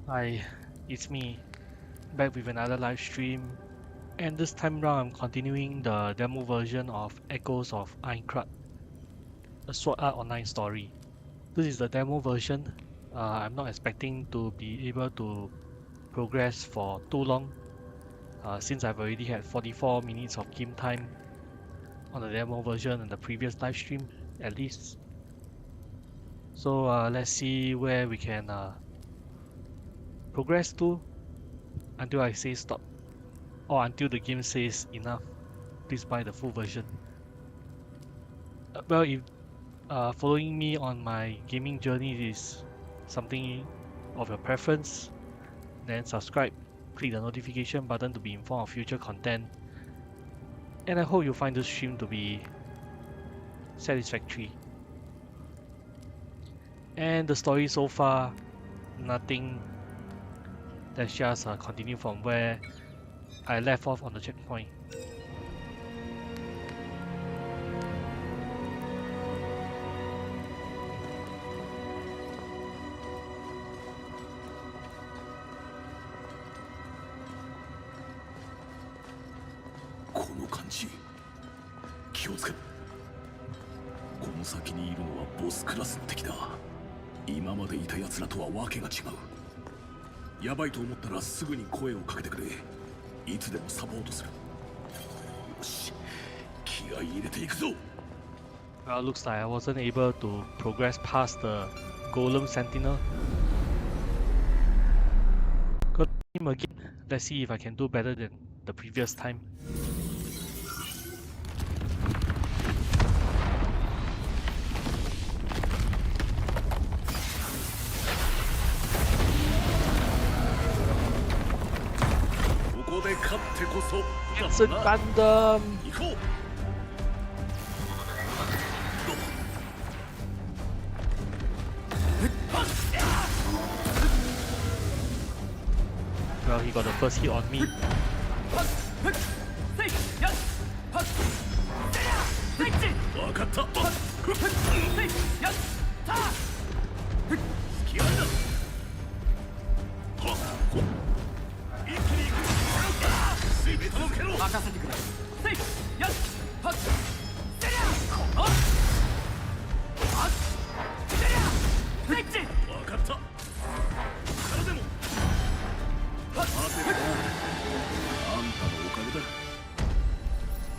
Hi, it's me, back with another live stream, and this time round I'm continuing the demo version of Echoes of Aincrad, a Sword Art Online story. This is the demo version. I'm not expecting to be able to progress for too long, since I've already had 44 minutes of game time on the demo version in the previous live stream, at least. So let's see where we can progress to until I say stop, or until the game says enough. Please buy the full version. Well, if following me on my gaming journey is something of your preference, then subscribe, click the notification button to be informed of future content, and I hope you find this stream to be satisfactory. And the story so far, nothing. Let's just continue from where I left off on the checkpoint. この感じ気をつけろ。この先にいるのはボスクラスの敵だ。今までいた奴らとはわけが違う。やばいと思ったらすぐに声をかけてくれ。いつでもサポートする。よし、気合い入れていくぞ。 Well, looks like I wasn't able to progress past the Golem Sentinel. Got him again. Let's see if I can do better than the previous time. It's a Gundam! Well, he got the first hit on me.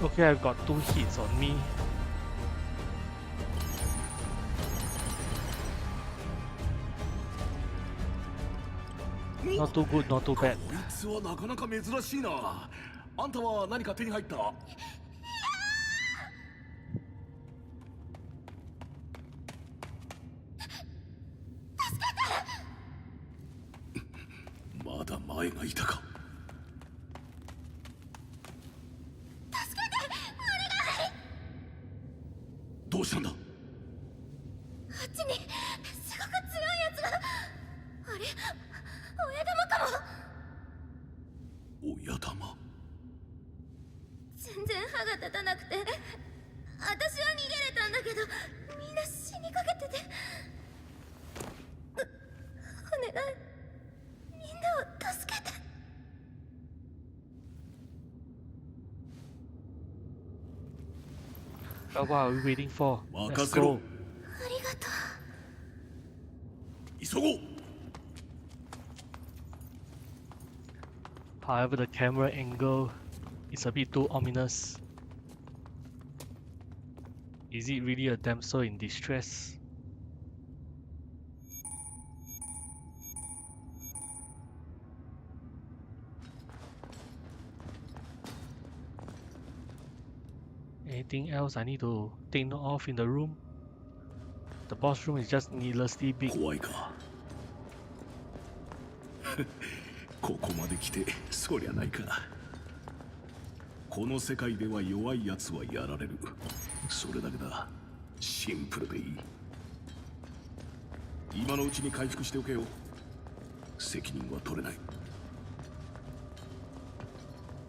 Okay, I've got 2 hits on me. Not too good, not too bad. こいつはなかなか珍しいな。あんたは何か手に入った？まだ前がいたか。どうしたんだ？あっちにすごく強いやつが。あれ、親玉かも。親玉？全然歯が立たなくて、私は逃げれたんだけど、みんな死にかけてて。お願い、みんなを助けて。What are we waiting for? Let's 任せろ。 ありがとう。急ごう。 However, the camera angle is a bit too ominous. Is it really a damsel in distress? Anything else I need to take note of in the room? The boss room is just needlessly big. 怖いか。ここまで来てそりゃないか。この世界では弱いやつはやられる。それだけだ。シンプルでいい。今のうちに回復しておけよ。責任は取れない。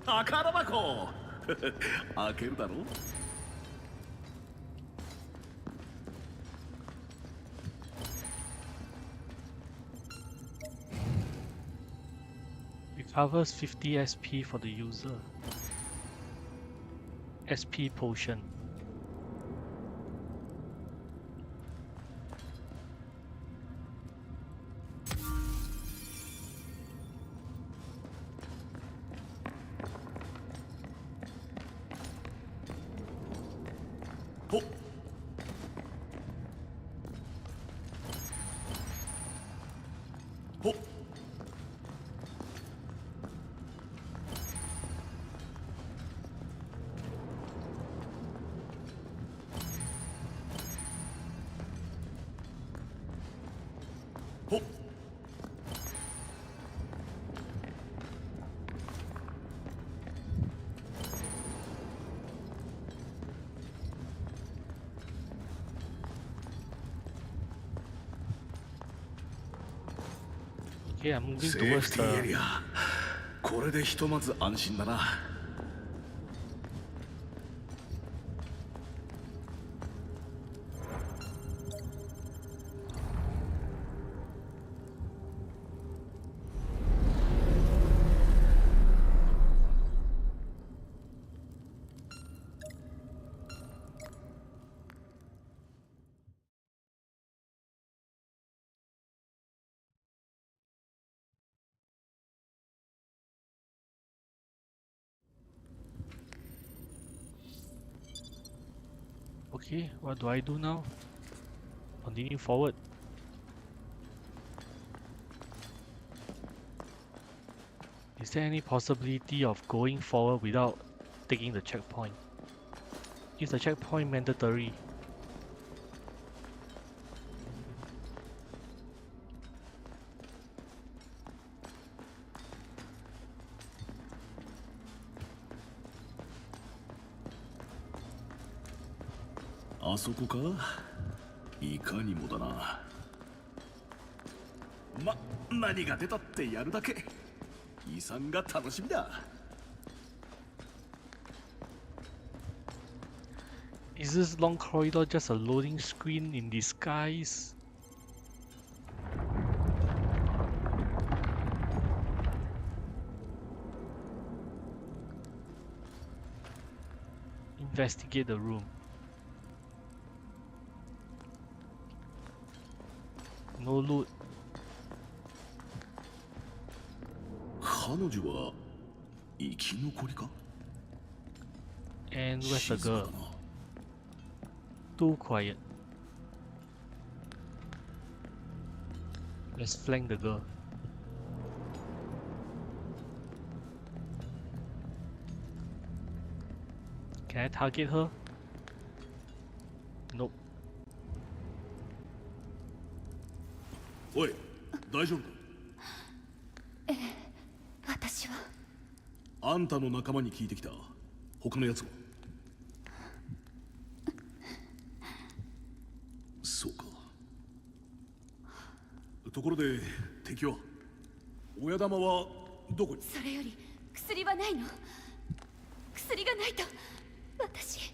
宝箱開けるだろ。Covers 50 SP for the user. SP potion. Oh. Oh. Oh. Okay, I'm moving セー towards フティーエ the... リア。これでひとまず安心だな。Okay, what do I do now? Continue forward. Is there any possibility of going forward without taking the checkpoint? Is the checkpoint mandatory?「あそこか？いかにもだな。何が出たってやるだけ。遺産が楽しみだ。Is this long corridor just a loading screen in disguise? Investigate the room. No loot. 彼女は生き残りか？ And where's the 静か girl? だな。 Too quiet. Let's flank the girl. Can I target her? Nope. おい、大丈夫か？私はあんたの仲間に聞いてきた。他のやつは？そうか。ところで敵は？親玉はどこに？それより薬はないの？薬がないと私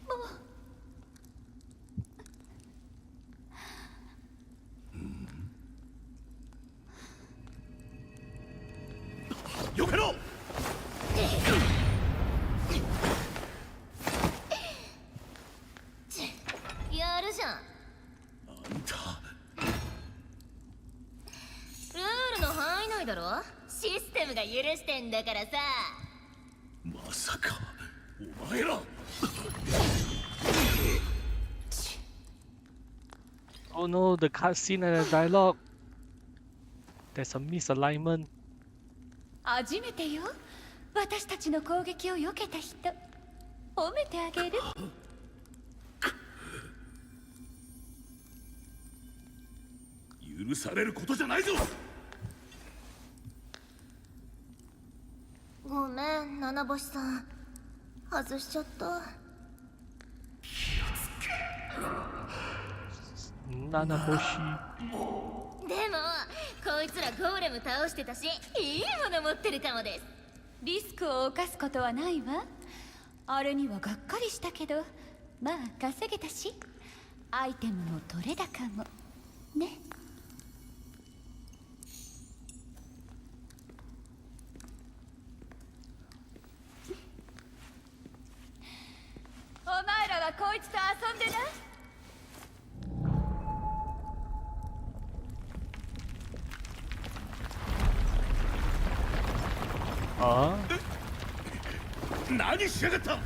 もう。よけろ！やるじゃん。あんた。ルールの範囲内だろ。システムが許してんだからさ。まさかお前ら。Oh no, the cutscene and the dialogue. There's a misalignment. 初めてよ。私たちの攻撃を避けた人。褒めてあげる。許されることじゃないぞ。ごめん、七星さん。外しちゃった。七星。でもこいつらゴーレム倒してたし、いいもの持ってるかもです。リスクを冒すことはないわ。あれにはがっかりしたけど、まあ稼げたし、アイテムも取れ高もね。こいつと遊んでな。あ何しやがった。おい。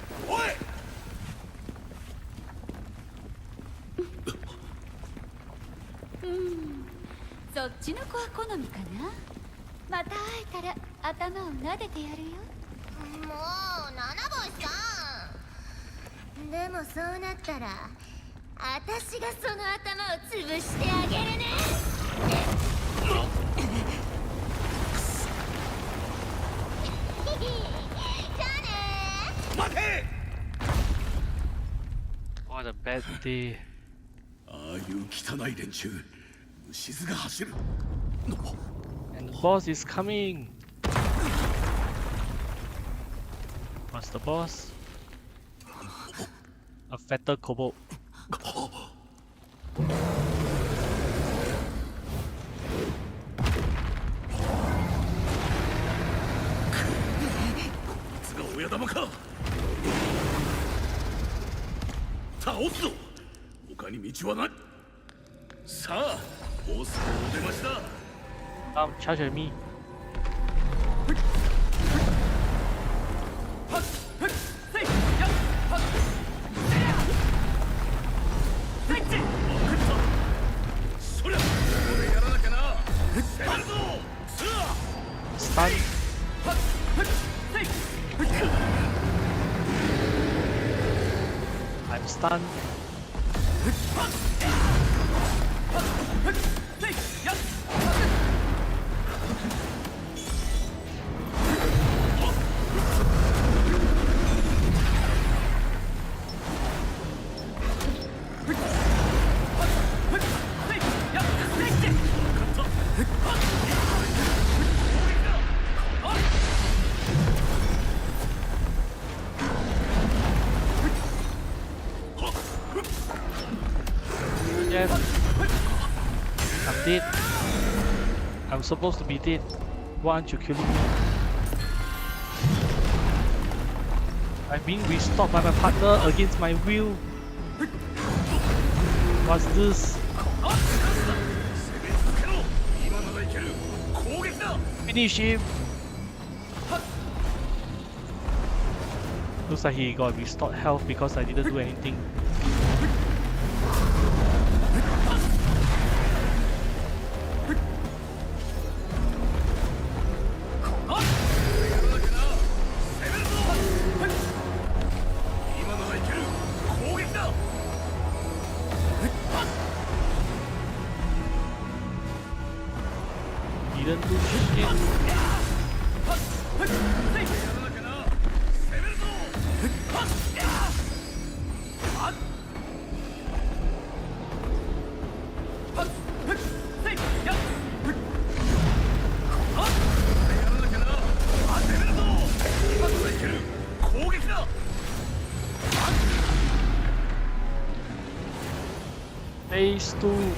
そっちの子は好みかな。また会えたら頭を撫でてやるよ。もう七星さん。でもそうなったら私がその頭を潰してあげるね。じゃあね。待て。 What a bad day. ああいう汚い連中、虫唾が走る。 And the boss is coming. What's the boss? A fatter kobold. つが親玉か。倒すぞ。他に道はない。さあ、ボスのお出ましだ。Charge at me. そりゃ、ここでやらなきゃな。攻めるぞ。Stun. I'm stunned. Yes. I'm dead. I'm supposed to be dead. Why aren't you killing me? I'm being restored by my partner against my will. What's this? Finish him! Looks like he got restored health because I didn't do anything. Didn't do shit. Phase 2.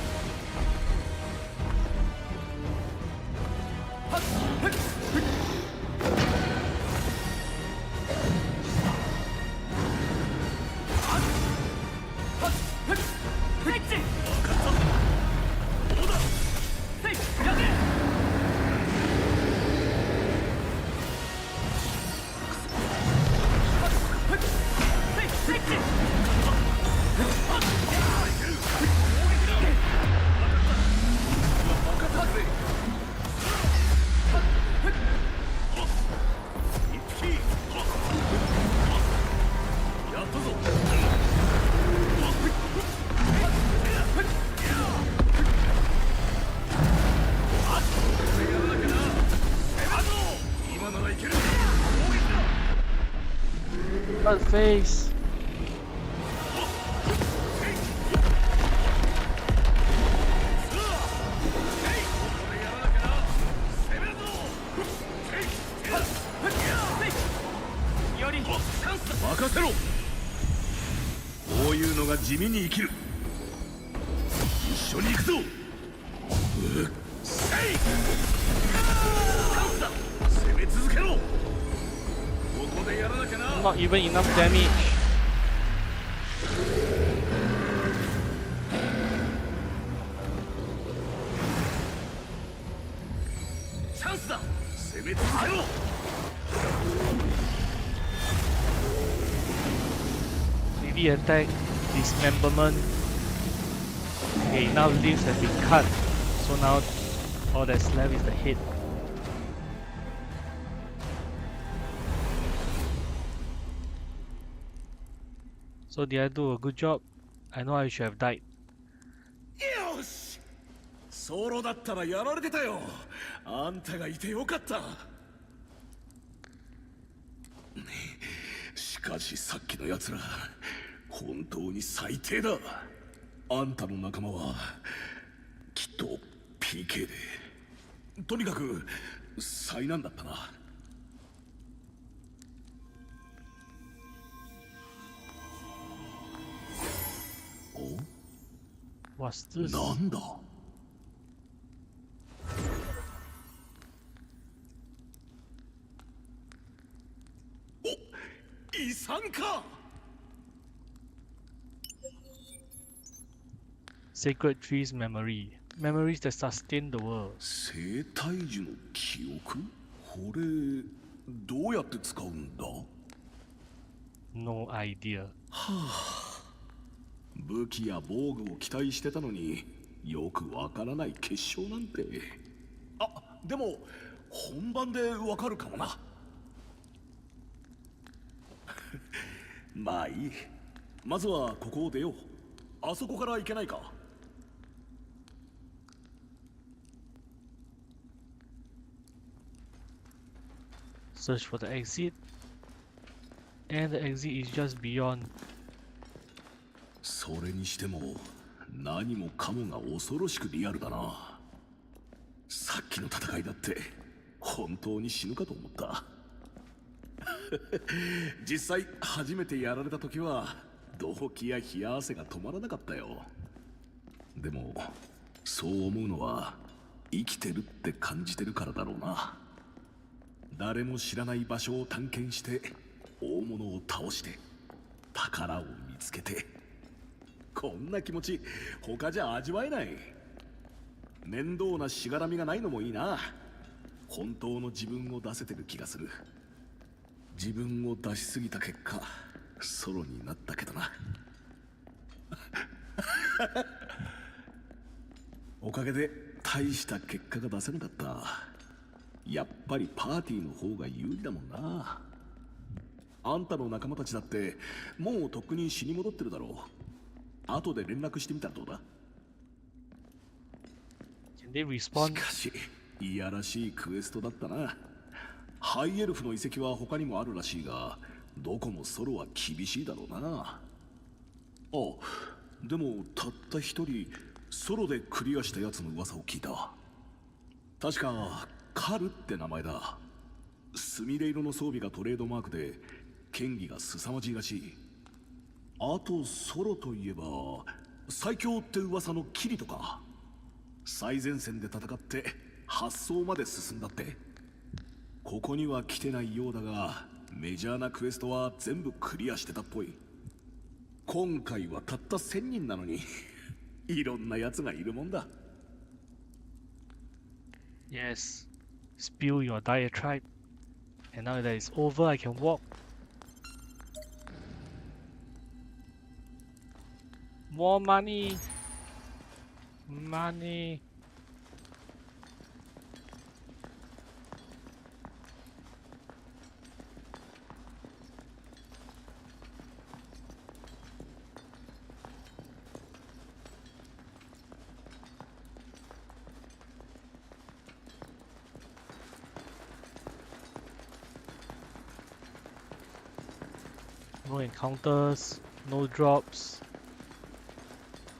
What face? Makasero! こういうのが地味に生きる。一緒に行くぞ。せい！チャンスだ。攻め続けろ。ここでやらなきゃな。 Not even enough damage. heavy attack, dismemberment. Okay, now limbs have been cut, so now all that's left is the head. So did I do a good job? I know I should have died. よし、ソロだったらやられてたよ。あんたがいてよかった。しかしさっきのやつら本当に最低だ。あんたの仲間はきっと PK で、とにかく災難だったな。お、 What's this? なんだ。お、遺産か。 Sacred Tree's memory. Memories that sustain the world. 生体樹の記憶？これどうやって使うんだ？ No idea. 武器や防具を期待してたのによくわからない結晶なんて。あ、でも本番でわかるかもな。まあいい。まずはここを出よう。あそこから行けないか。 Search for the exit. And the exit is just beyond. それにしても何もかもが恐ろしくリアルだな。さっきの戦いだって本当に死ぬかと思った。実際初めてやられた時は動悸や冷や汗が止まらなかったよ。でもそう思うのは生きてるって感じてるからだろうな。誰も知らない場所を探検して大物を倒して宝を見つけて、こんな気持ち他じゃ味わえない。面倒なしがらみがないのもいいな。本当の自分を出せてる気がする。自分を出しすぎた結果ソロになったけどな。おかげで大した結果が出せなかった。やっぱりパーティーの方が有利だもんな。あんたの仲間たちだってもうとっくに死に戻ってるだろう。後で連絡してみたらどうだ。 Can they し respawn? かしいやらしいクエストだったな。ハイエルフの遺跡は他にもあるらしいが、どこもソロは厳しいだろうな。あ、でもたった一人ソロでクリアしたやつの噂を聞いた。確かカルって名前だ。スミレ色の装備がトレードマークで剣技が凄まじいらしい。あとソロといえば最強って噂のキリとか。最前線で戦って発想まで進んだって。ここには来てないようだがメジャーなクエストは全部クリアしてたっぽい。今回はたった1000人なのにいろんな奴がいるもんだ。 Yes. Spill your diatribe. And now that it's over, I can walk. More money. Money. No encounters, no drops,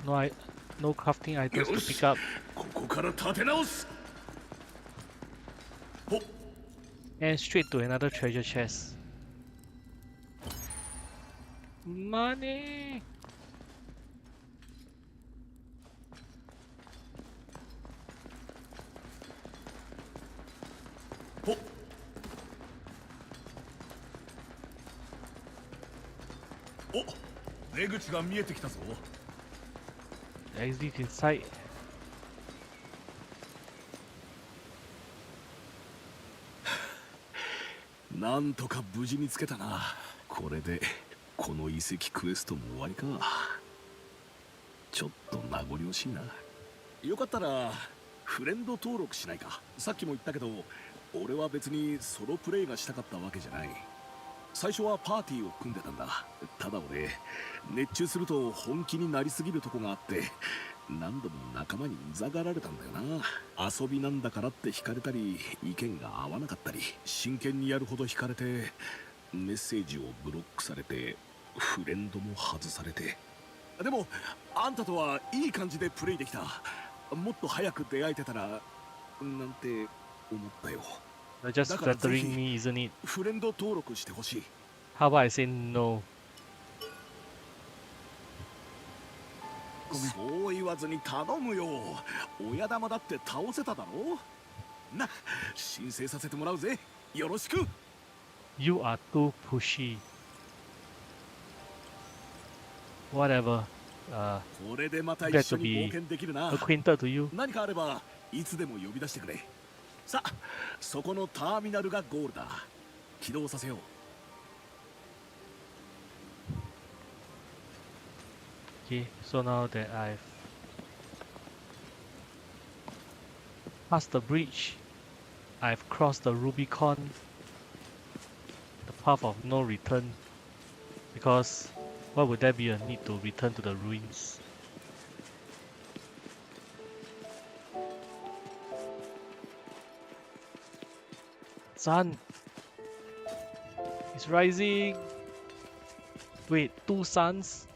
no crafting items to pick up, ここから立て直す。 and straight to another treasure chest. Money! ほっ。お、出口が見えてきたぞ。 The exit in sight. なんとか無事につけたな。これでこの遺跡クエストも終わりか。ちょっと名残惜しいな。よかったらフレンド登録しないか。さっきも言ったけど俺は別にソロプレイがしたかったわけじゃない。最初はパーティーを組んでたんだ。ただ俺熱中すると本気になりすぎるとこがあって何度も仲間にうざがられたんだよな。遊びなんだからって惹かれたり意見が合わなかったり真剣にやるほど惹かれてメッセージをブロックされてフレンドも外されて。でもあんたとはいい感じでプレイできた。もっと早く出会えてたらなんて思ったよ。 You're just だからぜ flattering ひ me, isn't it? フレンド登録してほしい。 How about I say no? そう言わずに頼むよ。親玉だって倒せただろ。な、申請させてもらうぜ。よろしく。 You are too pushy. Whatever. これでまた Glad 一緒 to に be 冒険できるな。 acquainted to you. 何かあればいつでも呼び出してくれ。さあ、そこのターミナルがゴールだ。起動させよう。 Okay, so now that I've passed the bridge, I've crossed the Rubicon, the path of no return, because why would there be a need to return to the ruins? Sun! It's rising! Wait, two suns?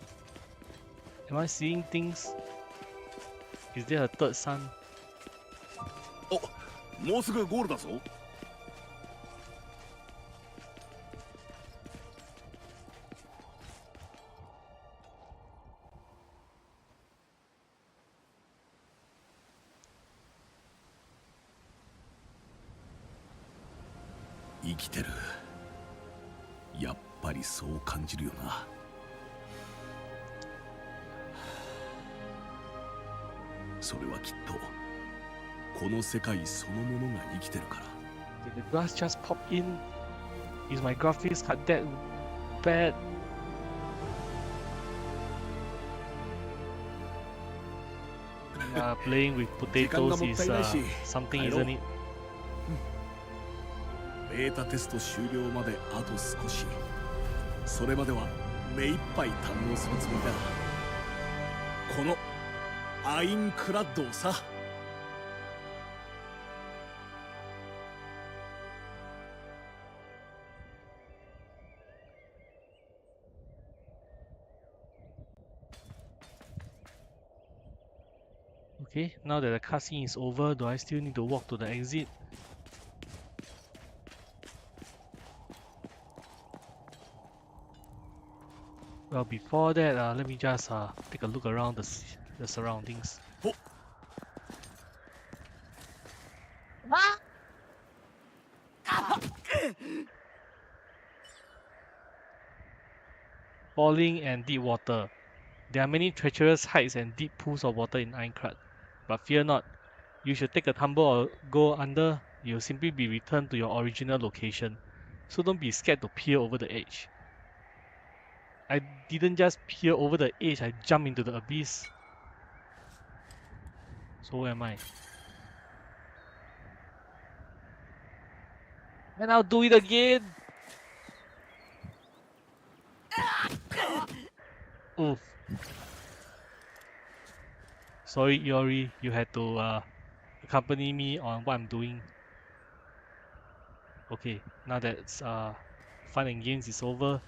Am I seeing things? Is there a third sun? お、もうすぐゴールだぞ。生きてる。やっぱりそう感じるよな。それはきっとこの世界そのものが生きてるから。 Did the glass just pop in? Is my graphics card that bad? Playing with potatoes is something, isn't it? ベータテスト終了まであと少し。それまでは目いっぱい堪能するつもりだ。このアインクラッドをさ。 Okay, now that the cutscene is over, do I still need to walk to the exit? Well, before that, let me just take a look around the surroundings. Falling and deep water. There are many treacherous heights and deep pools of water in Aincrad, but fear not. You should take a tumble or go under, you'll simply be returned to your original location. So don't be scared to peer over the edge. I didn't just peer over the edge, I jumped into the abyss. So where am I? And I'll do it again! Oof. Sorry, Iori, you had to accompany me on what I'm doing. Okay, now that fun and games is over.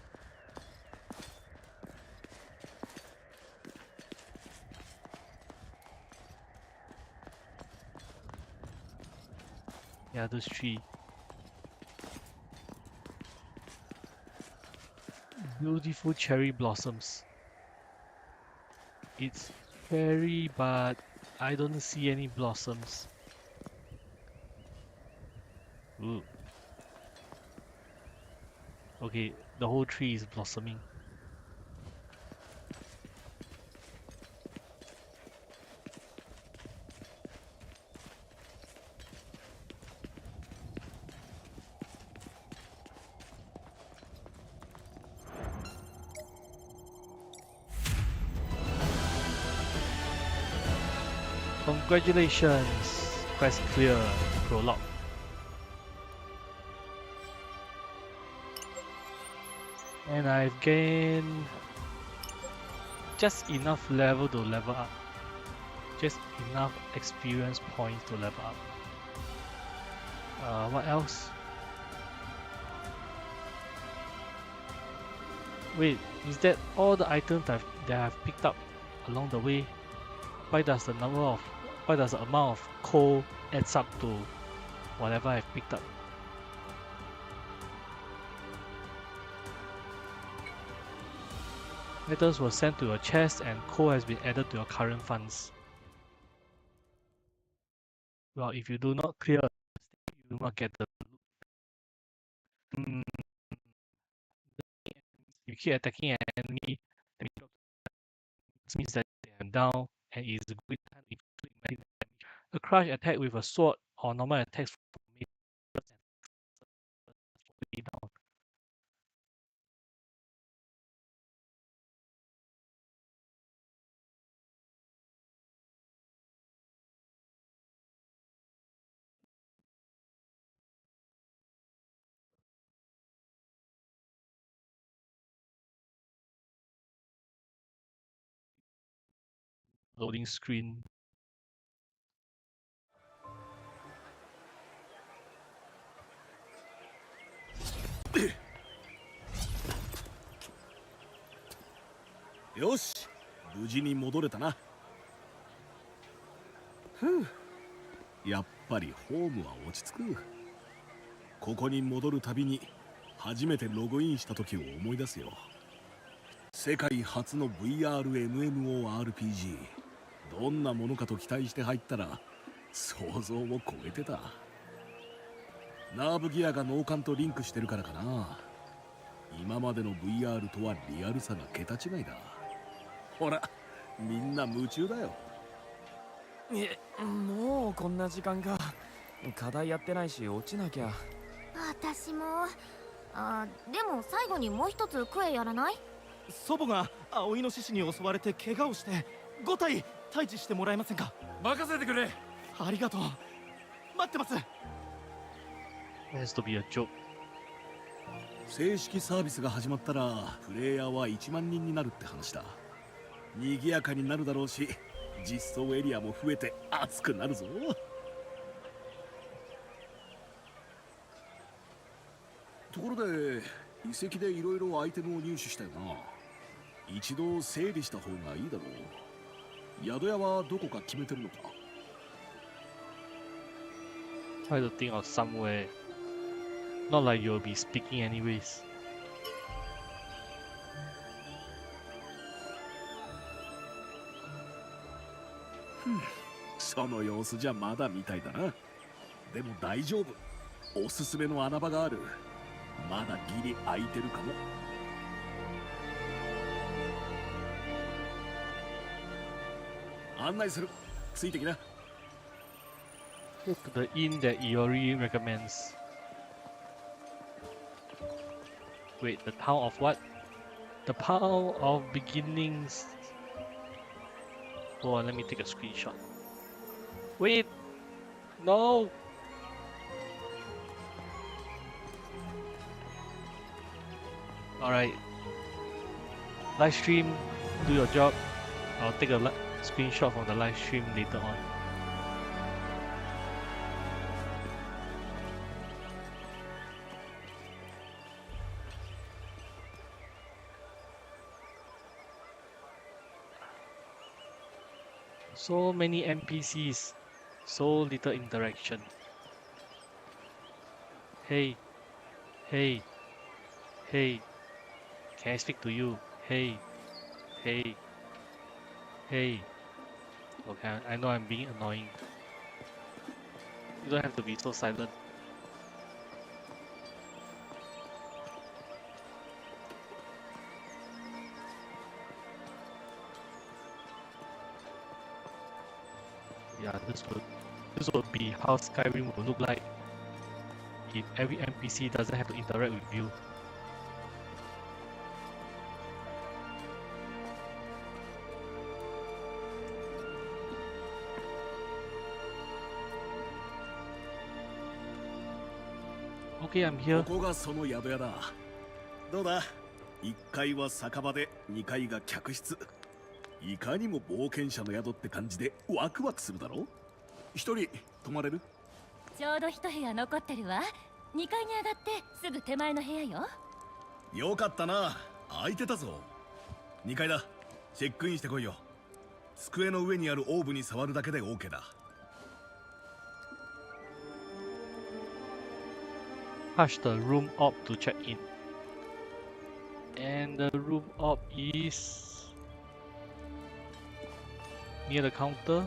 Yeah, those three. Beautiful cherry blossoms. It's cherry, but I don't see any blossoms. Ooh. Okay, the whole tree is blossoming. Congratulations! Quest clear. Prologue. And I've gained just enough level to level up. Just enough experience points to level up. What else? Wait, is that all the items that I've picked up along the way? Why does the amount of coal adds up to whatever I've picked up? Items were sent to your chest and coal has been added to your current funds. Well, if you do not clear a stage, you do not get the loot. You keep attacking an enemy, this means that they are down and it is a good time to inflict magic damage. A crush attack with a sword or normal attacks from down. Loading screen.よし、無事に戻れたな。ふう、やっぱりホームは落ち着く。ここに戻るたびに初めてログインした時を思い出すよ。世界初の VRMMORPG、 どんなものかと期待して入ったら想像を超えてた。ナーブギアが脳幹とリンクしてるからかな。今までの VR とはリアルさが桁違いだ。ほら、みんな夢中だよ。もうこんな時間か。課題やってないし落ちなきゃ。私も。でも最後にもう一つクエやらない？祖母が青イノシシに襲われて怪我をして5体退治してもらえませんか？任せてくれ。ありがとう。待ってます。It has to be a joke. 正式サービスが始まったらプレイヤーは1万人になるって話だ。賑やかになるだろうし、実装エリアも増えて熱くなるぞ。ところで遺跡でいろいろアイテムを入手したよな。一度整理した方がいいだろう。宿屋はどこか決めてるのか？ Try to think of somewhere. Not like you'll be speaking anyways. その様子じゃまだみたいだな。でも大丈夫。おすすめの穴場がある。まだギリ空いてるかも。案内する。ついてきな。Go to the inn that Iori recommends. Wait, the town of what? The town of beginnings. Hold on, let me take a screenshot. Wait! No! Alright. Live stream, do your job. I'll take a screenshot from the live stream later on. So many NPCs, so little interaction. Hey, hey, hey, can I speak to you? Hey, hey, hey. Okay, I know I'm being annoying. You don't have to be so silent. Yeah, this would be how Skyrim will look like if every NPC doesn't have to interact with you. Okay, I'm こ here. こがその宿屋だ。どうだ、1階は酒場で2階が客室。いかにも冒険者の宿って感じでワクワクするだろ。一人泊まれる？ちょうど一部屋残ってるわ。2階に上がってすぐ手前の部屋よ。よかったな、空いてたぞ。2階だ、チェックインしてこいよ。机の上にあるオーブに触るだけで OK だ。Touch the room op to check in. And the room op is near the counter.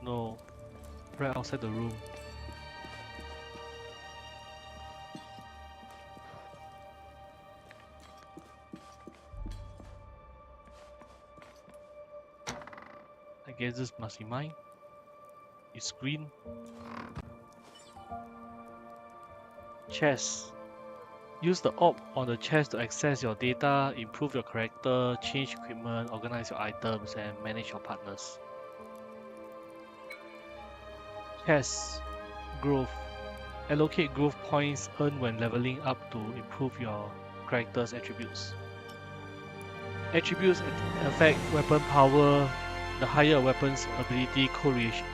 No, right outside the room. I guess this must be mine. It's green. Chest. Use the orb on the chest to access your data, improve your character, change equipment, organize your items, and manage your partners. Chest. Growth. Allocate growth points earned when leveling up to improve your character's attributes. Attributes affect weapon power. The higher a weapon's ability correlation.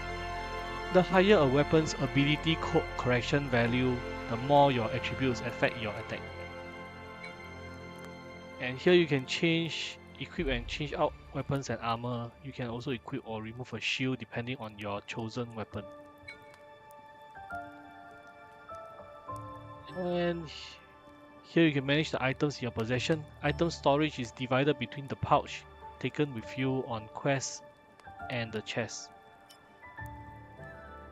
The higher a weapon's ability correction value, the more your attributes affect your attack. And here you can change, equip and change out weapons and armor. You can also equip or remove a shield depending on your chosen weapon. And here you can manage the items in your possession. Item storage is divided between the pouch taken with you on quests and the chest.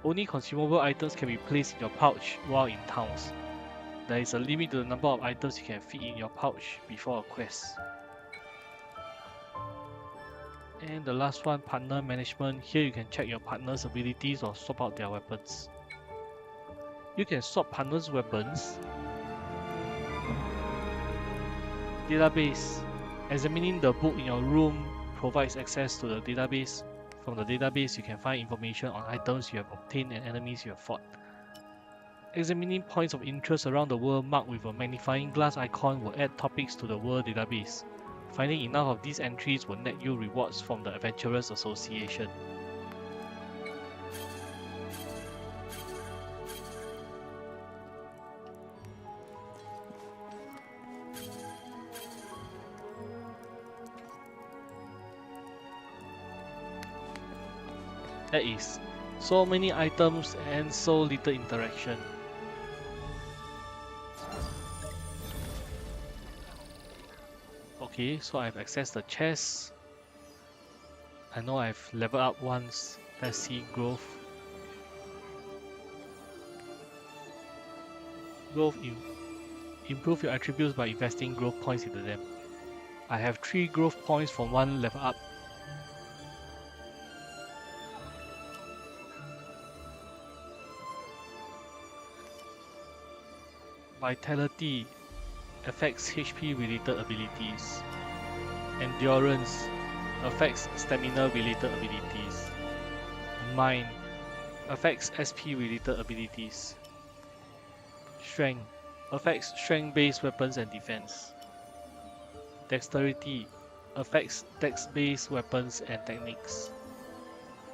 Only consumable items can be placed in your pouch while in towns. There is a limit to the number of items you can fit in your pouch before a quest. And the last one, partner management. Here you can check your partner's abilities or swap out their weapons. You can swap partners' weapons. Database. Examining the book in your room provides access to the database. From the database, you can find information on items you have obtained and enemies you have fought. Examining points of interest around the world marked with a magnifying glass icon will add topics to the world database. Finding enough of these entries will net you rewards from the Adventurers Association. That is, so many items and so little interaction. Okay, so I've accessed the chest. I know I've leveled up once. Let's see growth. Growth improve your attributes by investing growth points into them. I have 3 growth points from 1 level up. Vitality affects HP related abilities. Endurance affects stamina related abilities. Mind affects SP related abilities. Strength affects strength based weapons and defense. Dexterity affects dex based weapons and techniques.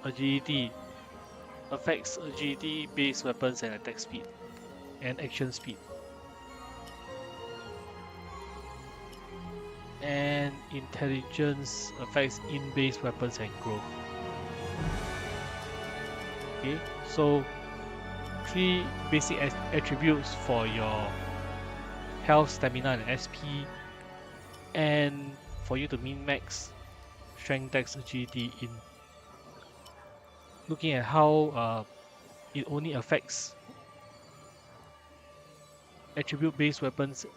Agility affects agility based weapons and attack speed and action speed. And intelligence affects in-base weapons and growth. Okay, so 3 basic attributes for your health, stamina, and SP, and for you to min-max strength, dex, agility in. Looking at how it only affects attribute-based weapons.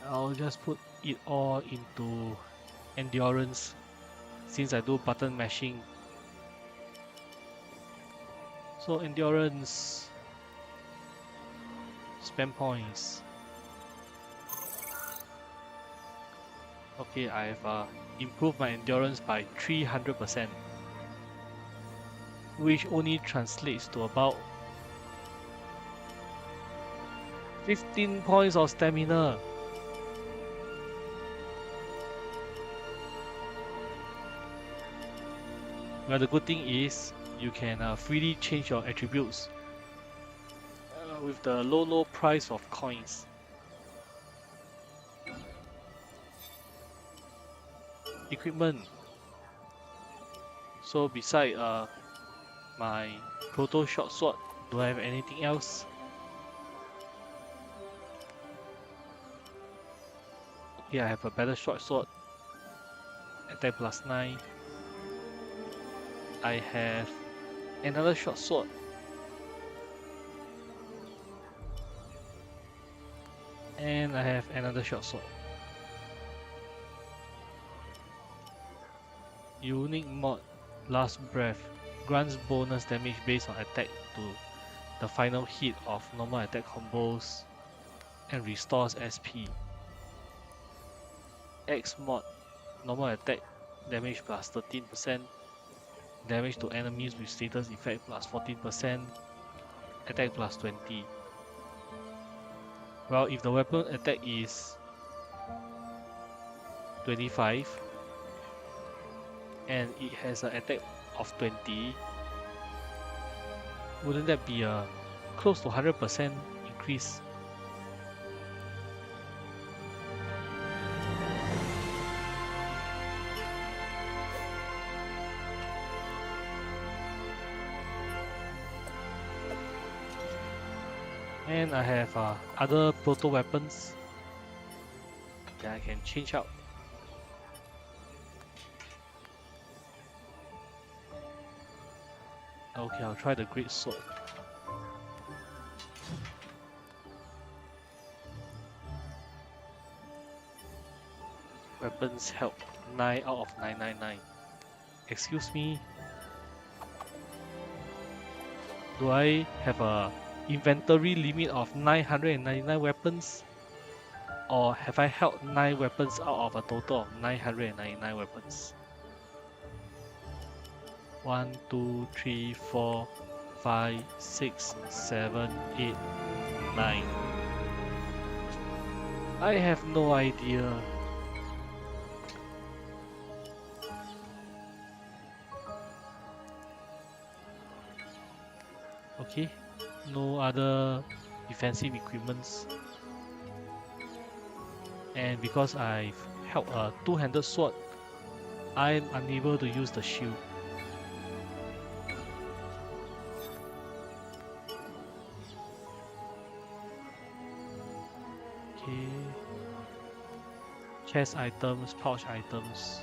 I'll just put it all into endurance since I do button mashing. So endurance, spam points. Okay, I've improved my endurance by 300%, which only translates to about 15 points of stamina. Well, the good thing is you can freely change your attributes with the low price of coins. Equipment. So beside my proto short sword, do I have anything else? Okay, I have a better short sword, attack plus 9. I have another short sword. And I have another short sword. Unique mod, Last Breath, grants bonus damage based on attack to the final hit of normal attack combos and restores SP. X mod, normal attack damage plus 13%, damage to enemies with status effect plus 14%, attack plus 20. Well, if the weapon attack is 25 and it has an attack of 20, wouldn't that be a close to 100% increase? And I have other proto weapons that I can change out. Okay, I'll try the great sword. Weapons help 9 out of 999. Excuse me. Do I have a inventory limit of 999 weapons? Or have I held 9 weapons out of a total of 999 weapons? 1, 2, 3, 4, 5, 6, 7, 8, 9. I have no idea. Okay, no other defensive equipments. And because I've held a two-handed sword, I'm unable to use the shield. Okay. Chest items, pouch items.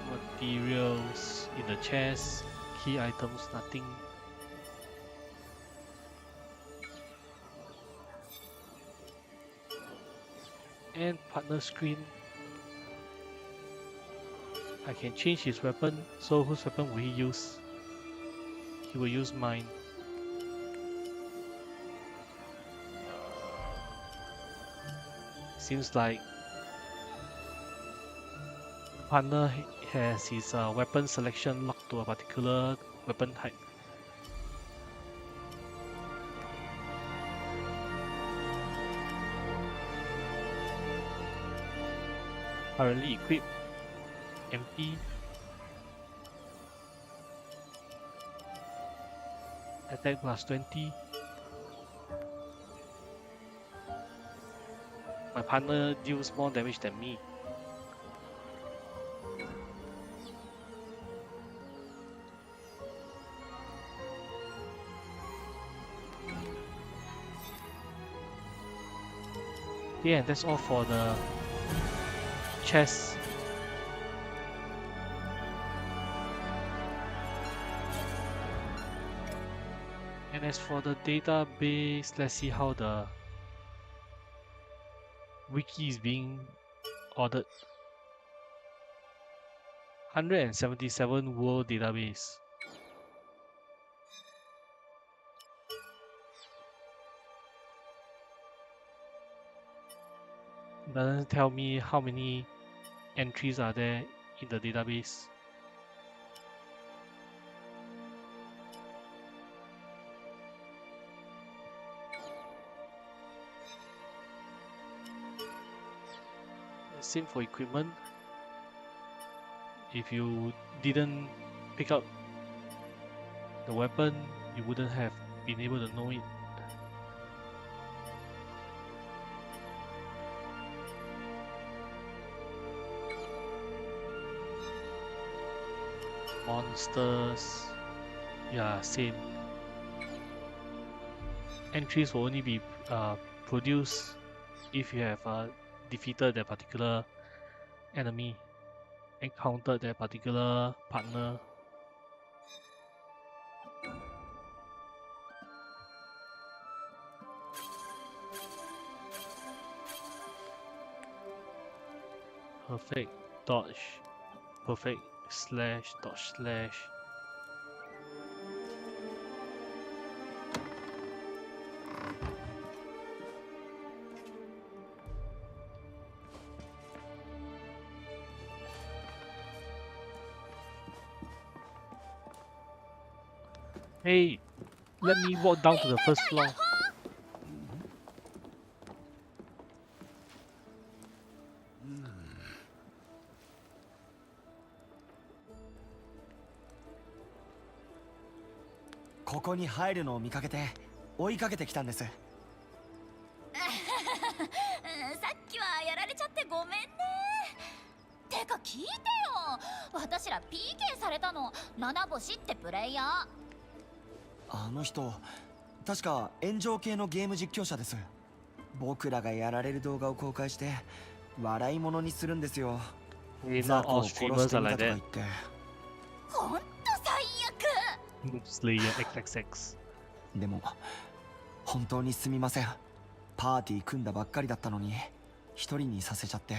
Materials in the chest, key items, nothing. And partner screen. I can change his weapon, so whose weapon will he use? He will use mine. Seems like partner has his weapon selection locked to a particular weapon type. Currently equipped, empty. Attack plus 20. My partner deals more damage than me. Yeah, that's all for the chest. And as for the database, let's see how the wiki is being ordered. 177 world database. doesn't tell me how many entries are there in the database. Same for equipment. If you didn't pick up the weapon, you wouldn't have been able to know it. Monsters, yeah, same. Entries will only be produced if you have defeated that particular enemy, encountered that particular partner. Perfect dodge, perfect slash, dodge slash. Hey, let me walk down to the first floor. ここに入るのを見かけて追いかけてきたんです。さっきはやられちゃってごめんね。てか聞いてよ、私ら PK されたの七星ってプレイヤー。あの人確か炎上系のゲーム実況者です。僕らがやられる動画を公開して笑い物にするんですよ。 Not all streamers are like that. ほんと最悪。 Slayer XXX. でも本当にすみません。パーティー組んだばっかりだったのに一人にさせちゃって。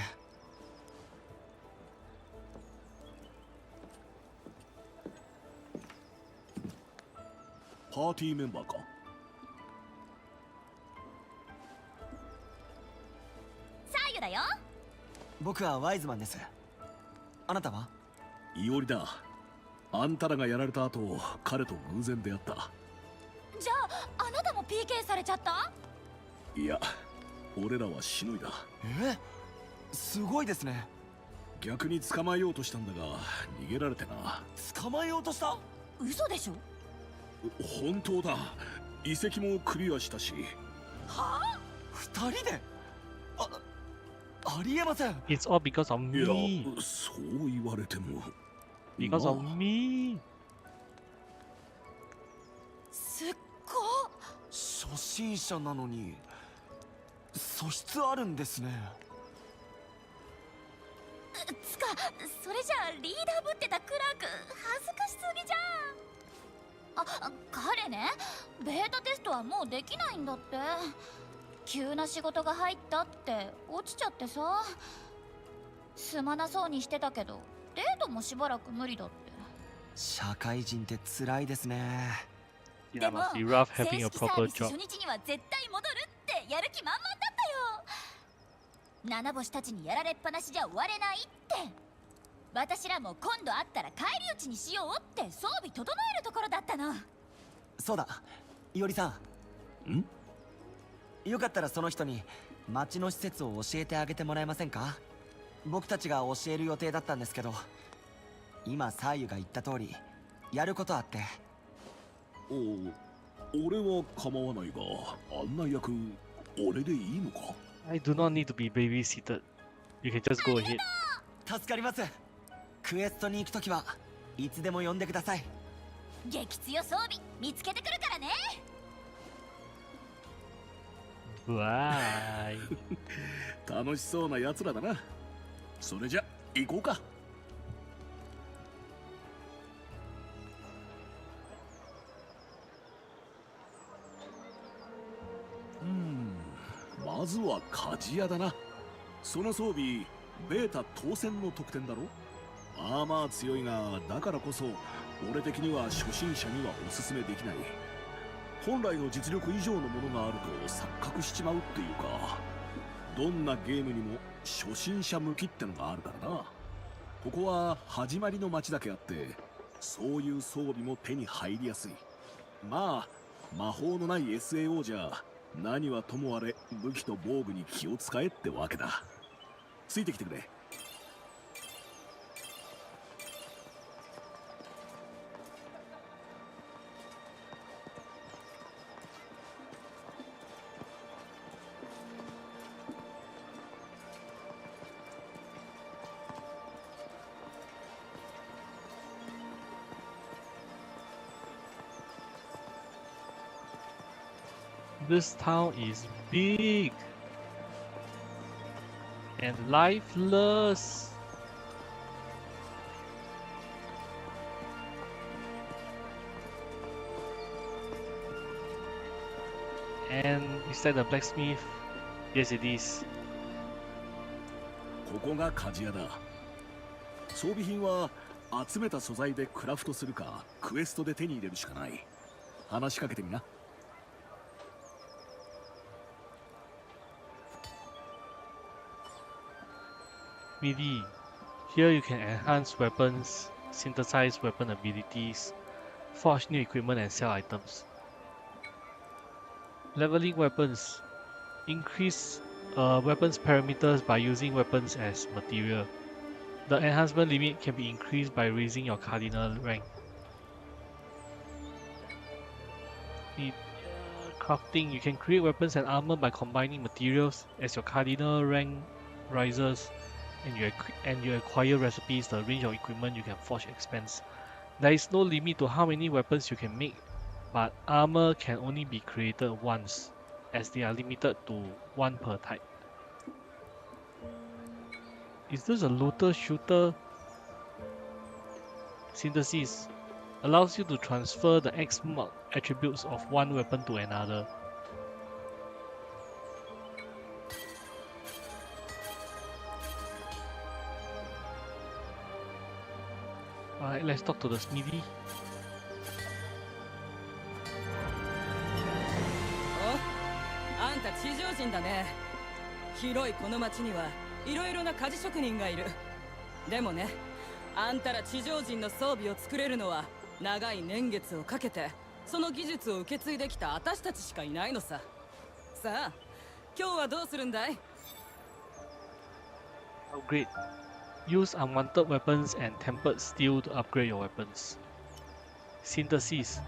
パーティーメンバーか。サーユだよ。僕はワイズマンです。あなたは？イオリだ。あんたらがやられた後、彼と偶然出会った。じゃああなたも PK されちゃった？いや、俺らはしのいだ。すごいですね。逆に捕まえようとしたんだが逃げられてな。捕まえようとした？嘘でしょ？本当だ。遺跡もクリアしたし。はあ？二人で？ありえません。 It's all because of いや、 me. そう言われても。 Because of me. すっご。初心者なのに素質あるんですね。つか、それじゃあリーダーぶってたクラーク恥ずかしすぎじゃん。彼ね、ベータテストはもうできないんだって。急な仕事が入ったって落ちちゃってさ。すまなそうにしてたけどデートもしばらく無理だって。社会人って辛いですね。 Yeah, でも must be rough 正 having a 式サー proper ビス job. 初日には絶対戻るってやる気満々だったよ。七星たちにやられっぱなしじゃ終われないって。私らも今度会ったら返り討ちにしようって装備整えるところだったの。そうだ、いおりさん。よかったらその人に町の施設を教えてあげてもらえませんか？僕たちが教える予定だったんですけど、今サーユが言った通りやることあって。俺は構わないが、案内役俺でいいのか？ I do not need to be babysitted. You can just go ahead. 助かります。クエストに行くときはいつでも呼んでください。激強装備見つけてくるからね。Why? 楽しそうな奴らだな。それじゃ行こうか。まずは鍛冶屋だな。その装備ベータ当選の特典だろ。まあまあ強いが、だからこそ俺的には初心者にはおすすめできない。本来の実力以上のものがあると錯覚しちまうっていうか。どんなゲームにも初心者向きってのがあるからな。ここは始まりの街だけあって、そういう装備も手に入りやすい。まあ魔法のない SAO じゃ何はともあれ武器と防具に気を使えってわけだ。ついてきてくれ。This town is big and lifeless. And is that the blacksmith? Yes, it is. ここが鍛冶屋だ。装備品は集めた素材でクラフトするかクエストで手に入れるしかない。話しかけてみな。MIDI. Here you can enhance weapons, synthesize weapon abilities, forge new equipment and sell items. Leveling weapons. Increase weapons parameters by using weapons as material. The enhancement limit can be increased by raising your cardinal rank. Crafting. You can create weapons and armor by combining materials. As your cardinal rank rises and you acquire recipes, the range of equipment you can forge expands. There is no limit to how many weapons you can make, but armor can only be created once, as they are limited to one per type. Is this a looter shooter? Synthesis allows you to transfer the X-mod attributes of one weapon to another. Alright, let's talk to the smithy. お、あんた地上人だね。広いこの町にはいろいろな鍛冶職人がいる。でもね、あんたら地上人の装備を作れるのは長い年月をかけてその技術を受け継いできた私たちしかいないのさ。さあ、今日はどうするんだい？ Upgrade. Use unwanted weapons and tempered steel to upgrade your weapons. Synthesis.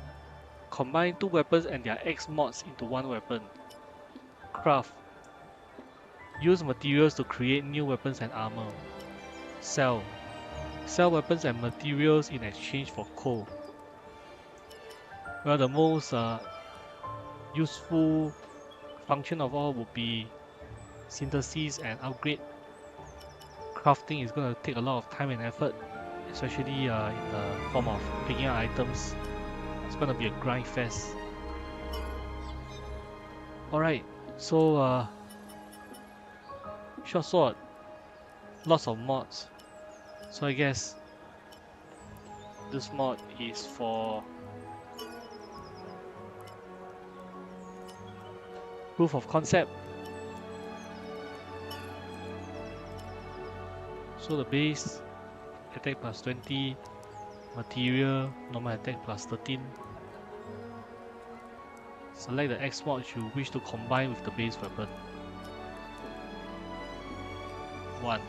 Combine two weapons and their X mods into one weapon. Craft. Use materials to create new weapons and armor. Sell. Sell weapons and materials in exchange for coal. Well, the most useful function of all would be synthesis and upgrade. Crafting is going to take a lot of time and effort, especially in the form of picking up items. It's going to be a grind fest. Alright, so short sword, lots of mods. So I guess this mod is for proof of concept. So the base, attack plus 20, material, normal attack plus 13. Select the X mod you wish to combine with the base weapon. 1.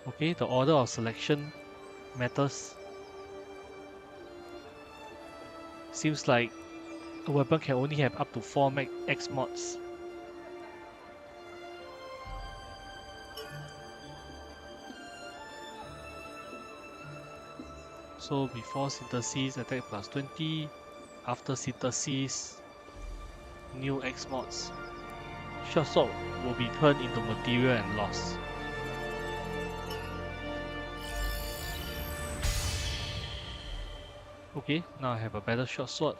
Okay, the order of selection matters. Seems like a weapon can only have up to 4 X mods. So before synthesis, attack plus 20. After synthesis, new X mods. Short sword will be turned into material and lost. Okay, now I have a better short sword.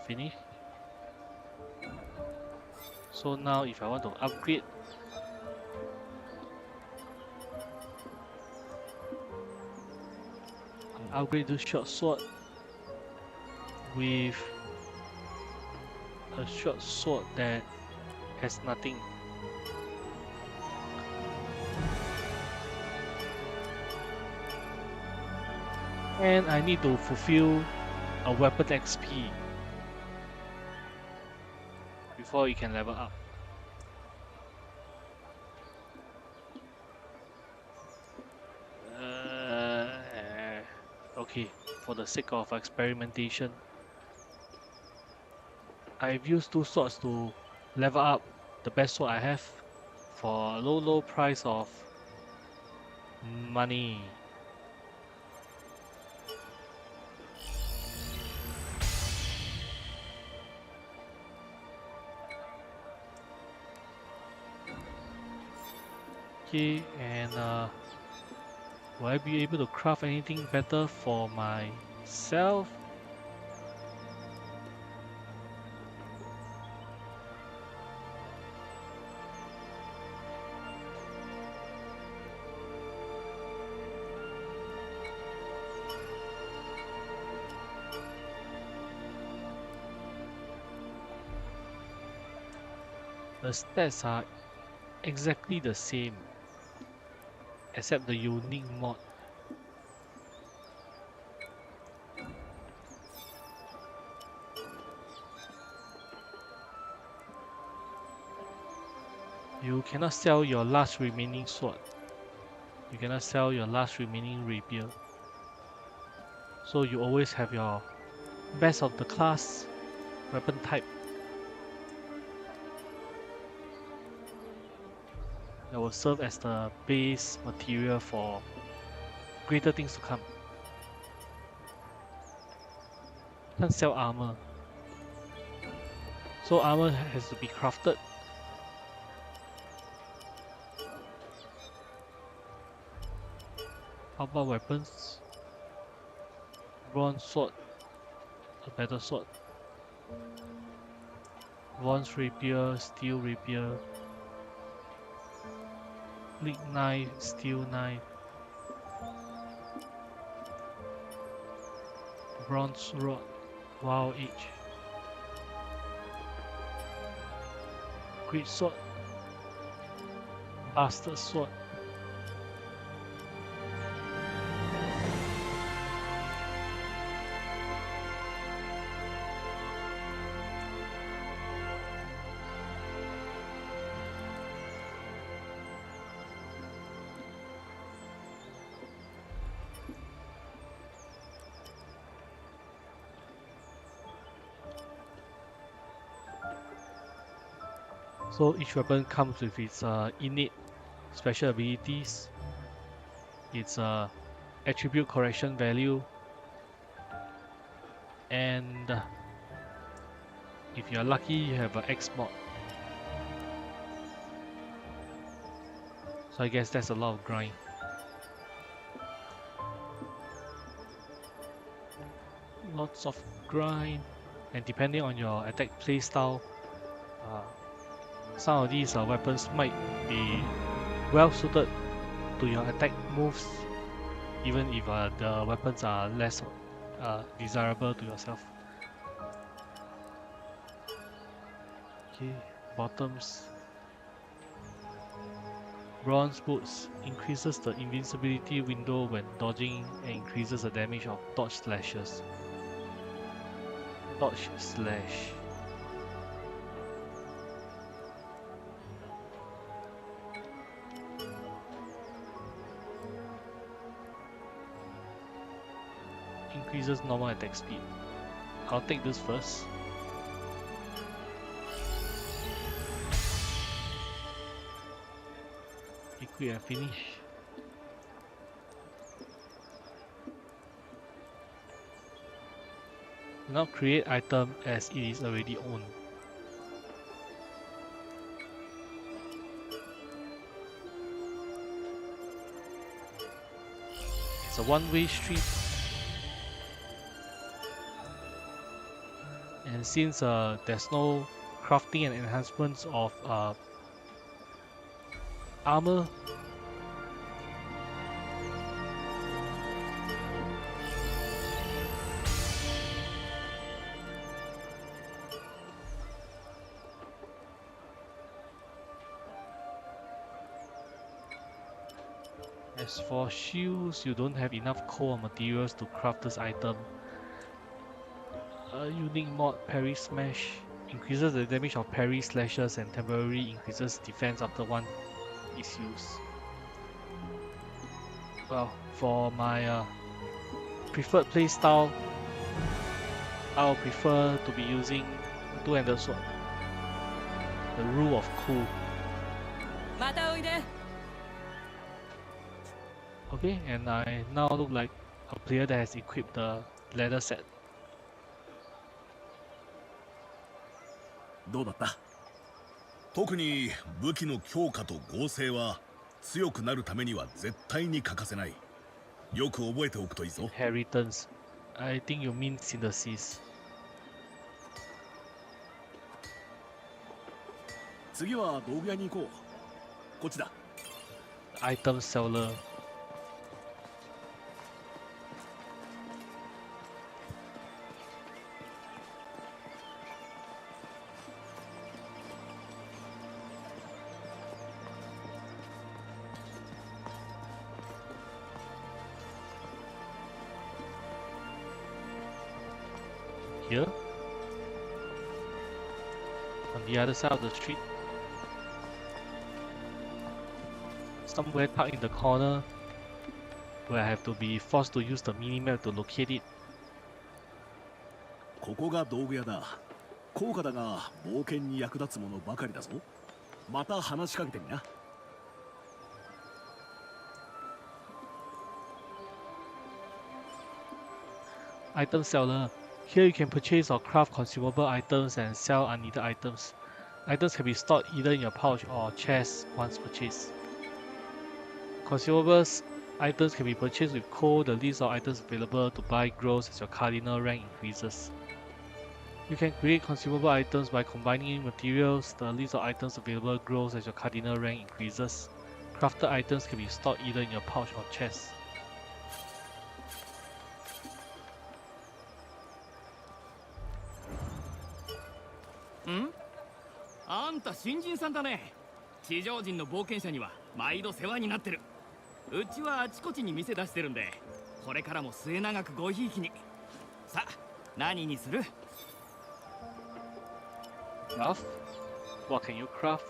Finish. So now if I want to upgrade, upgrade this short sword with a short sword that has nothing. And I need to fulfill a weapon XP before you can level up. Okay, for the sake of experimentation, I've used 2 swords to level up the best sword I have for a low price of money. Okay, and will I be able to craft anything better for myself? The stats are exactly the same, except the unique mod. You cannot sell your last remaining sword. You cannot sell your last remaining rapier. So you always have your best of the class weapon type that will serve as the base material for greater things to come. Can't sell armor. So armor has to be crafted. How about weapons? Bronze sword, a better sword. Bronze rapier, steel rapier. Lead knife, steel knife. Bronze rod, wild edge. Great sword. Bastard sword. So each weapon comes with its innate special abilities, its attribute correction value, and if you're lucky, you have an X mod. So I guess that's a lot of grind. Lots of grind, and depending on your attack playstyle, some of these weapons might be well suited to your attack moves, even if the weapons are less desirable to yourself. Okay, bottoms. Bronze boots increases the invincibility window when dodging and increases the damage of dodge slashes. Dodge slash. Increases normal attack speed. I'll take this first. Equip and finish. Now create item as it is already owned. It's a one-way street. And since there's no crafting and enhancements of armor, As for shields, you don't have enough core materials to craft this item. A unique mod, Parry Smash, increases the damage of parry slashes and temporarily increases defense after one is used. Well, for my preferred playstyle, I'll prefer to be using a two-handed sword. The rule of cool. またおいで Okay, and I now look like a player that has equipped the leather set. どうだった？特に武器の強化と合成は強くなるためには絶対に欠かせない。よく覚えておくといいぞ。 Inheritance. I think you mean synthesis. 次は道具屋に行こう。こっちだ。 Item seller. Here? On the other side of the street? Somewhere tucked in the corner where I have to be forced to use the minimap to locate it. ここが道具屋だ。高価だが冒険に役立つものばかりだぞ。また話しかけてみな。 Item seller. Here you can purchase or craft consumable items and sell unneeded items. Items can be stored either in your pouch or chest once purchased. Consumables items can be purchased with coal. The list of items available to buy grows as your cardinal rank increases. You can create consumable items by combining materials. The list of items available grows as your cardinal rank increases. Crafted items can be stored either in your pouch or chest. あんた新人さんだね。地上人の冒険者には毎度世話になってる。うちはあちこちに店出してるんで、これからも末永くごひいきに。さあ、何にする？ Craft? What can you craft?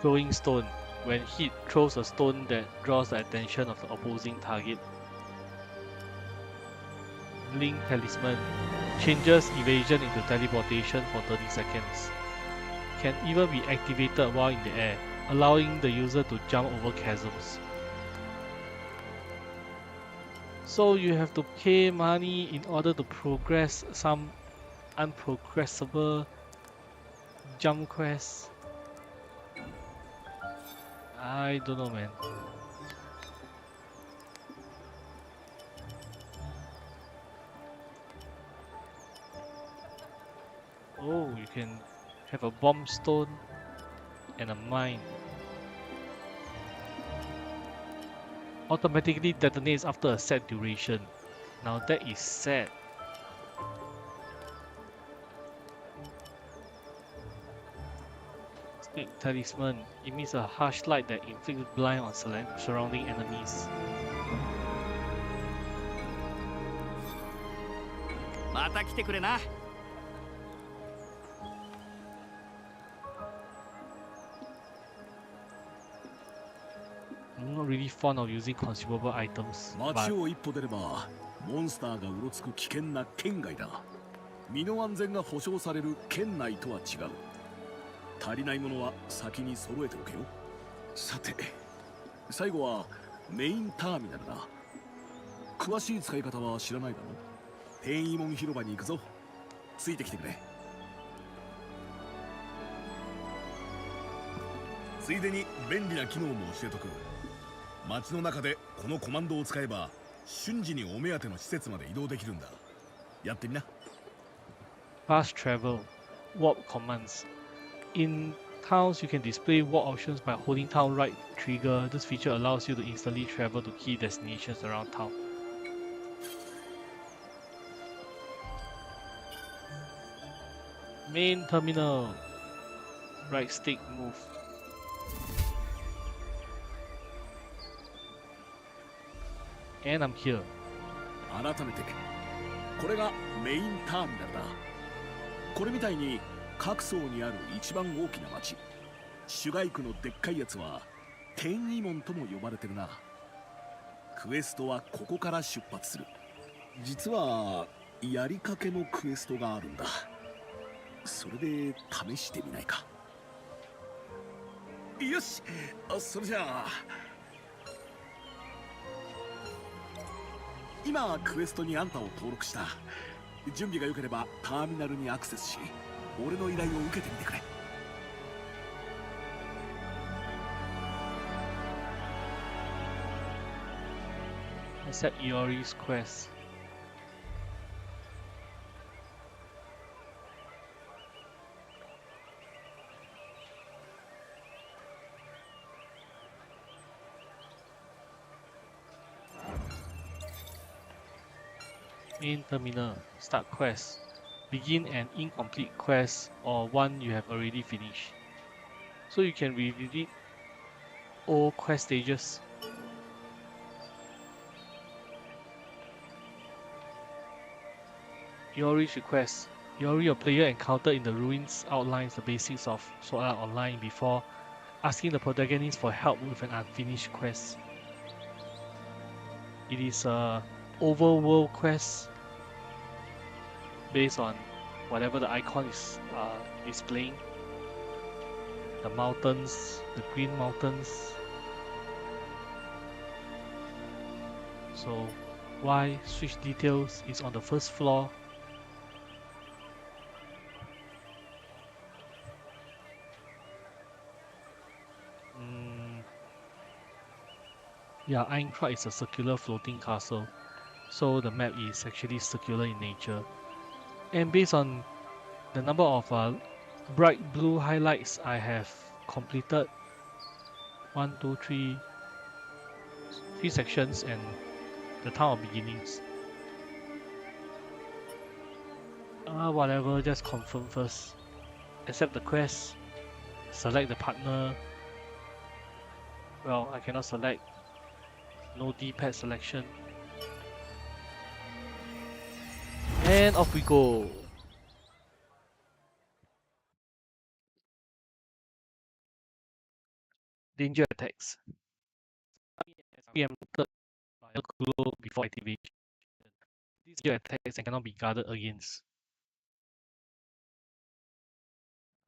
Glowing stone. When hit, throws a stone that draws the attention of the opposing target. Link Talisman. Changes evasion into teleportation for 30 seconds. Can even be activated while in the air, allowing the user to jump over chasms. So you have to pay money in order to progress some unprogressible jump quests. I don't know, man. Oh, you can have a bomb stone and a mine. Automatically detonates after a set duration. Now that is sad. Snake Talisman emits a harsh light that inflicts blind on surrounding enemies. また来てくれな。 I'm not really fond of using consumable items, 街 but を一歩出ればモンスターがうろつく危険な県外だ。身の安全が保証される県内とは違う。足りないものは先に揃えておけよ。さて、最後はメインターミナルだ。詳しい使い方は知らないだろ。天意門広場に行くぞ。ついてきてくれ。ついでに便利な機能も教えとく。街の中でこのコマンドを使えば瞬時にお目当ての施設まで移動できるんだ。やってみな。 fast travel, warp commands. In towns, you can display warp options by holding town right trigger. This feature allows you to instantly travel to key destinations around town. Main terminal. Right stick move. And I'm here. 改めてこれがメインターミナルだ。これみたいに各層にある一番大きな町、シュガイ区のでっかいやつは天意門とも呼ばれてるな。クエストはここから出発する。実はやりかけのクエストがあるんだ。それで試してみないか。よし、それじゃあ今クエストにあんたを登録した。準備が良ければターミナルにアクセスし、俺の依頼を受けてみてくれ。Accept Iori's quest. Main terminal. Start quest. Begin an incomplete quest or one you have already finished. So you can revisit all quest stages. Iori's request. Iori, your player encountered in the ruins, outlines the basics of Sword Art Online before asking the protagonist for help with an unfinished quest. It is a overworld quest based on whatever the icon is displaying. The mountains, the green mountains. So why switch details is on the first floor. Yeah, Aincrad is a circular floating castle, so the map is actually circular in nature. And based on the number of bright blue highlights I have completed, 1, 2, 3 sections and the town of beginnings. Whatever, just confirm first. Accept the quest, select the partner. Well, I cannot select. No D-pad selection. And off we go. Danger attacks. Preempted by a glow before activation. These danger attacks cannot be guarded against.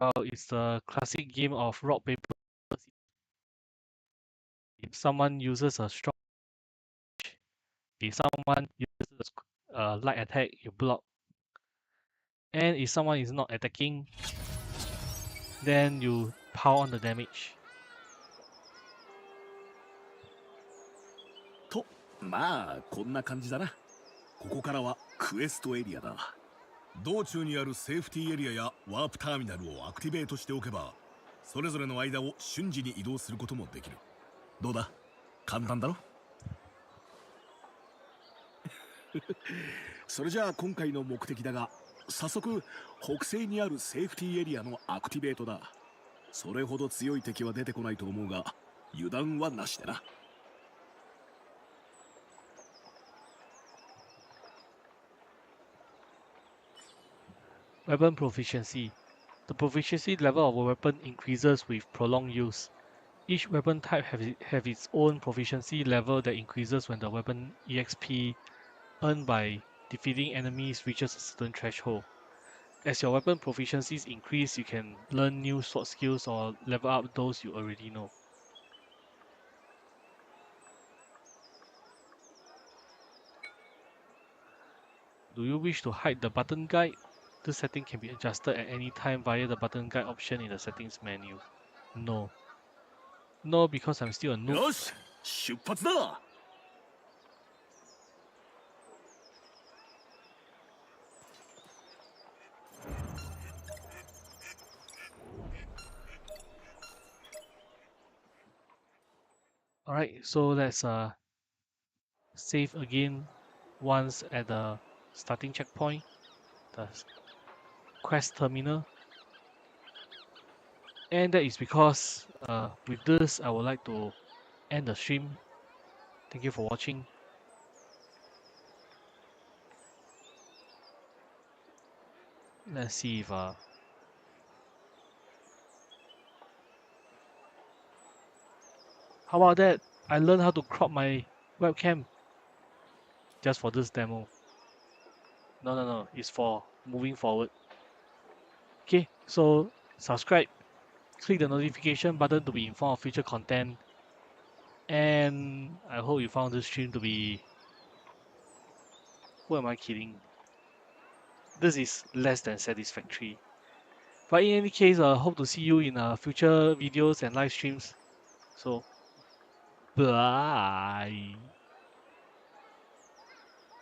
Well, it's a classic game of rock, paper, scissors. If someone uses a strong, if someone uses a light attack, you block. And if someone is not attacking, then you pile on the damage. と、まあこんな感じだな。ここからはクエストエリアだ。道中にあるセーフティーエリアやワープターミナルをアクティベートしておけば、それぞれの間を瞬時に移動することもできる。どうだ、簡単だろ。それじゃあ今回の目的だが、早速北西にあるセーフティーエリアのアクティベートだ。それほど強い敵は出てこないと思うが、油断はなしでな。Weapon proficiency. The proficiency level of a weapon increases with prolonged use. Each weapon type have its own proficiency level that increases when the weapon EXP earned by defeating enemies reaches a certain threshold. As your weapon proficiencies increase, you can learn new sword skills or level up those you already know. Do you wish to hide the button guide? This setting can be adjusted at any time via the button guide option in the settings menu. No. No, because I'm still a noob. よし、出発だ。Alright, so let's save again once at the starting checkpoint, the quest terminal. And that is because with this I would like to end the stream. Thank you for watching. Let's see if how about that? I learned how to crop my webcam just for this demo. No, it's for moving forward. Okay, so subscribe, click the notification button to be informed of future content, and I hope you found this stream to be. Who am I kidding? This is less than satisfactory. But in any case, I hope to see you in future videos and live streams. So, bye.